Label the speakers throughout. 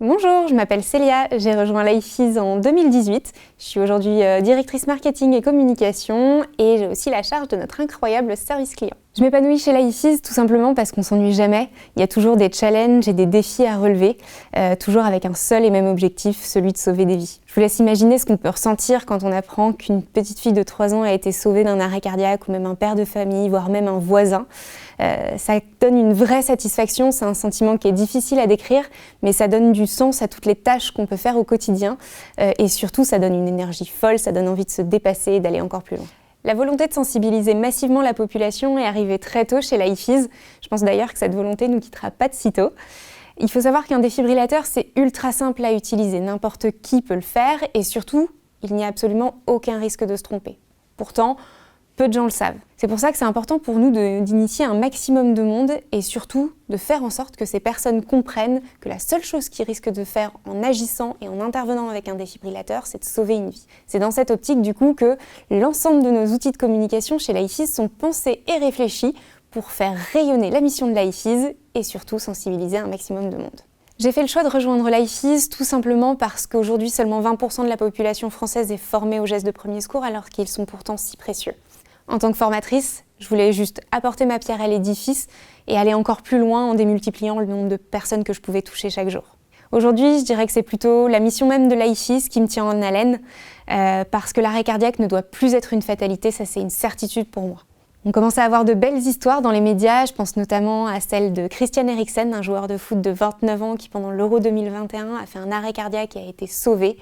Speaker 1: Bonjour, je m'appelle Célia, j'ai rejoint Life en 2018. Je suis aujourd'hui directrice marketing et communication et j'ai aussi la charge de notre incroyable service client. Je m'épanouis chez Life tout simplement parce qu'on s'ennuie jamais. Il y a toujours des challenges et des défis à relever, toujours avec un seul et même objectif, celui de sauver des vies. Je vous laisse imaginer ce qu'on peut ressentir quand on apprend qu'une petite fille de 3 ans a été sauvée d'un arrêt cardiaque ou même un père de famille, voire même un voisin. Ça donne une vraie satisfaction, c'est un sentiment qui est difficile à décrire, mais ça donne du sens à toutes les tâches qu'on peut faire au quotidien et surtout ça donne une énergie folle, ça donne envie de se dépasser et d'aller encore plus loin. La volonté de sensibiliser massivement la population est arrivée très tôt chez Life. Je pense d'ailleurs que cette volonté ne nous quittera pas de sitôt. Il faut savoir qu'un défibrillateur, c'est ultra simple à utiliser, n'importe qui peut le faire et surtout, il n'y a absolument aucun risque de se tromper. Pourtant, peu de gens le savent. C'est pour ça que c'est important pour nous d'initier un maximum de monde et surtout de faire en sorte que ces personnes comprennent que la seule chose qu'ils risquent de faire en agissant et en intervenant avec un défibrillateur, c'est de sauver une vie. C'est dans cette optique du coup que l'ensemble de nos outils de communication chez Life sont pensés et réfléchis pour faire rayonner la mission de Life et surtout sensibiliser un maximum de monde. J'ai fait le choix de rejoindre Life tout simplement parce qu'aujourd'hui seulement 20% de la population française est formée aux gestes de premier secours alors qu'ils sont pourtant si précieux. En tant que formatrice, je voulais juste apporter ma pierre à l'édifice et aller encore plus loin en démultipliant le nombre de personnes que je pouvais toucher chaque jour. Aujourd'hui, je dirais que c'est plutôt la mission même de Life qui me tient en haleine parce que l'arrêt cardiaque ne doit plus être une fatalité, ça c'est une certitude pour moi. On commence à avoir de belles histoires dans les médias, je pense notamment à celle de Christian Eriksen, un joueur de foot de 29 ans qui pendant l'Euro 2021 a fait un arrêt cardiaque et a été sauvé.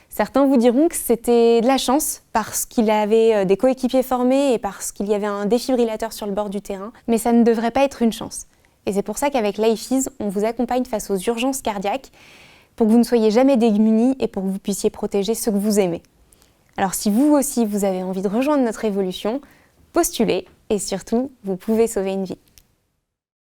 Speaker 1: Certains vous diront que c'était de la chance parce qu'il avait des coéquipiers formés et parce qu'il y avait un défibrillateur sur le bord du terrain, mais ça ne devrait pas être une chance. Et c'est pour ça qu'avec Life, on vous accompagne face aux urgences cardiaques pour que vous ne soyez jamais démunis et pour que vous puissiez protéger ceux que vous aimez. Alors si vous aussi vous avez envie de rejoindre notre évolution, postulez et surtout, vous pouvez sauver une vie.